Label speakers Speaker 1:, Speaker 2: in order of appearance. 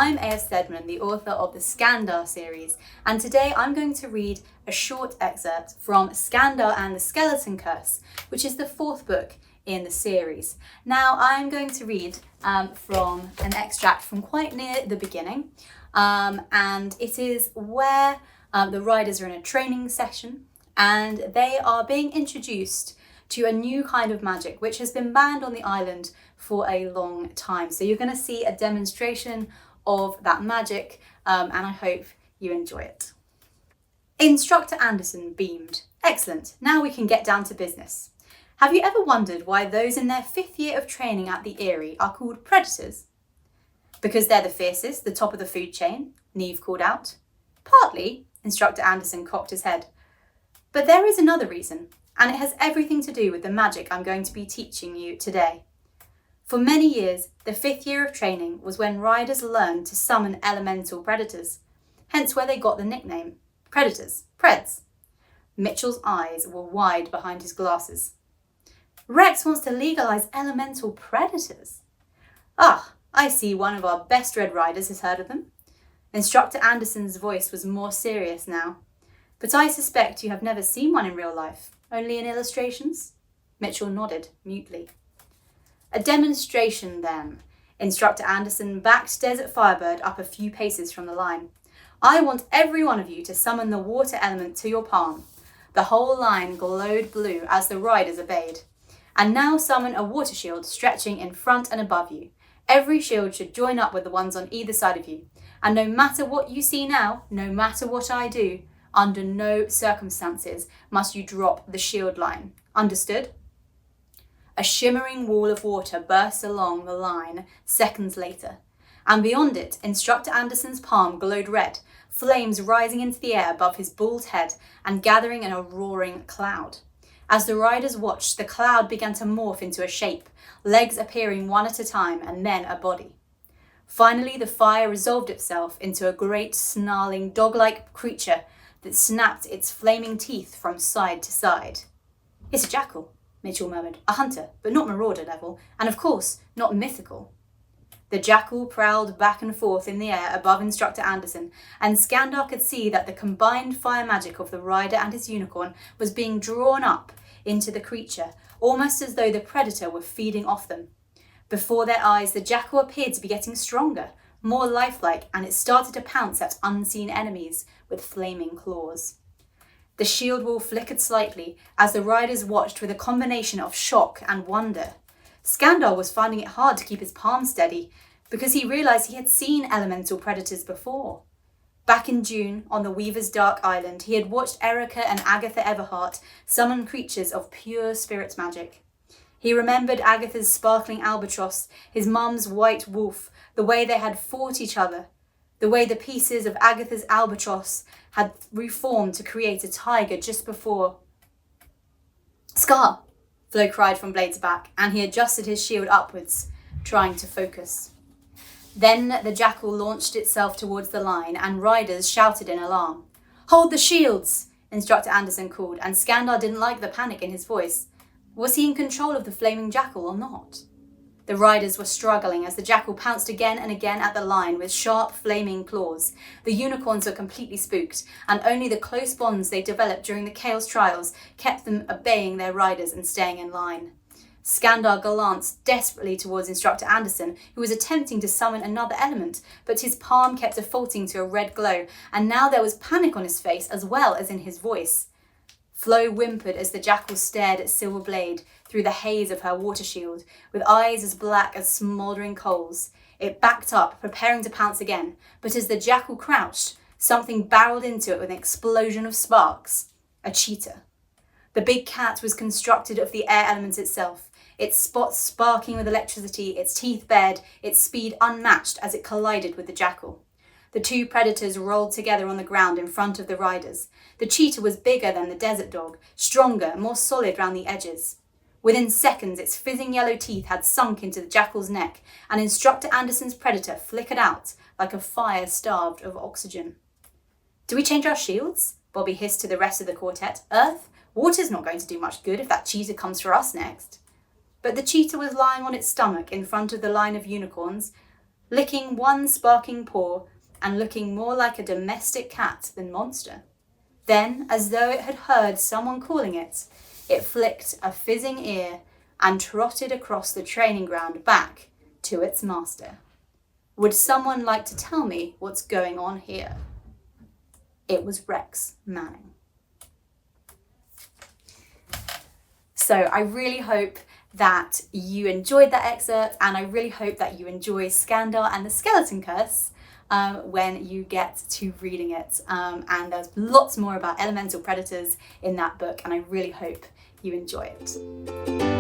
Speaker 1: I'm Steadman, the author of the Skandar series, and today I'm going to read a short excerpt from Skandar and the Skeleton Curse, which is the fourth book in the series. Now I'm going to read from an extract from quite near the beginning, and it is where the riders are in a training session and they are being introduced to a new kind of magic which has been banned on the island for a long time. So you're going to see a demonstration of that magic, and I hope you enjoy it. Instructor Anderson beamed. Excellent, now we can get down to business. Have you ever wondered why those in their 5th year of training at the Eyrie are called predators? Because they're the fiercest, the top of the food chain, Neve called out. Partly, Instructor Anderson cocked his head. But there is another reason, and it has everything to do with the magic I'm going to be teaching you today. For many years, the 5th year of training was when riders learned to summon elemental predators, hence where they got the nickname, predators, preds. Mitchell's eyes were wide behind his glasses. Rex wants to legalise elemental predators. Ah, I see one of our best red riders has heard of them. Instructor Anderson's voice was more serious now. But I suspect you have never seen one in real life, only in illustrations? Mitchell nodded mutely. A demonstration then. Instructor Anderson backed Desert Firebird up a few paces from the line. I want every one of you to summon the water element to your palm. The whole line glowed blue as the riders obeyed. And now summon a water shield stretching in front and above you. Every shield should join up with the ones on either side of you. And no matter what you see now, no matter what I do, under no circumstances must you drop the shield line. Understood? A shimmering wall of water burst along the line seconds later, and beyond it, Instructor Anderson's palm glowed red, flames rising into the air above his bald head and gathering in a roaring cloud. As the riders watched, the cloud began to morph into a shape, legs appearing one at a time and then a body. Finally, the fire resolved itself into a great, snarling, dog-like creature that snapped its flaming teeth from side to side. It's a jackal, Mitchell murmured. A hunter, but not marauder level, and of course, not mythical. The jackal prowled back and forth in the air above Instructor Anderson, and Skandar could see that the combined fire magic of the rider and his unicorn was being drawn up into the creature, almost as though the predator were feeding off them. Before their eyes, the jackal appeared to be getting stronger, more lifelike, and it started to pounce at unseen enemies with flaming claws. The shield wall flickered slightly as the riders watched with a combination of shock and wonder. Skandar was finding it hard to keep his palm steady because he realised he had seen elemental predators before. Back in June, on the Weaver's Dark Island, he had watched Erica and Agatha Everhart summon creatures of pure spirit magic. He remembered Agatha's sparkling albatross, his mum's white wolf, the way they had fought each other, the way the pieces of Agatha's albatross had reformed to create a tiger just before. Scar! Flo cried from Blade's back, and he adjusted his shield upwards, trying to focus. Then the jackal launched itself towards the line, and riders shouted in alarm. Hold the shields! Instructor Anderson called, and Skandar didn't like the panic in his voice. Was he in control of the flaming jackal or not? The riders were struggling as the jackal pounced again and again at the line with sharp, flaming claws. The unicorns were completely spooked, and only the close bonds they developed during the Chaos Trials kept them obeying their riders and staying in line. Skandar glanced desperately towards Instructor Anderson, who was attempting to summon another element, but his palm kept defaulting to a red glow, and now there was panic on his face as well as in his voice. Flo whimpered as the jackal stared at Silver Blade through the haze of her water shield, with eyes as black as smouldering coals. It backed up, preparing to pounce again, but as the jackal crouched, something barreled into it with an explosion of sparks. A cheetah. The big cat was constructed of the air element itself, its spots sparking with electricity, its teeth bared, its speed unmatched as it collided with the jackal. The two predators rolled together on the ground in front of the riders. The cheetah was bigger than the desert dog, stronger, more solid round the edges. Within seconds, its fizzing yellow teeth had sunk into the jackal's neck, and Instructor Anderson's predator flickered out like a fire starved of oxygen. Do we change our shields? Bobby hissed to the rest of the quartet. Earth? Water's not going to do much good if that cheetah comes for us next. But the cheetah was lying on its stomach in front of the line of unicorns, licking one sparking paw and looking more like a domestic cat than monster. Then, as though it had heard someone calling it, it flicked a fizzing ear and trotted across the training ground back to its master. Would someone like to tell me what's going on here? It was Rex Manning. So I really hope that you enjoyed that excerpt, and I really hope that you enjoy Skandar and the Skeleton Curse when you get to reading it. And there's lots more about elemental predators in that book, and I really hope you enjoy it.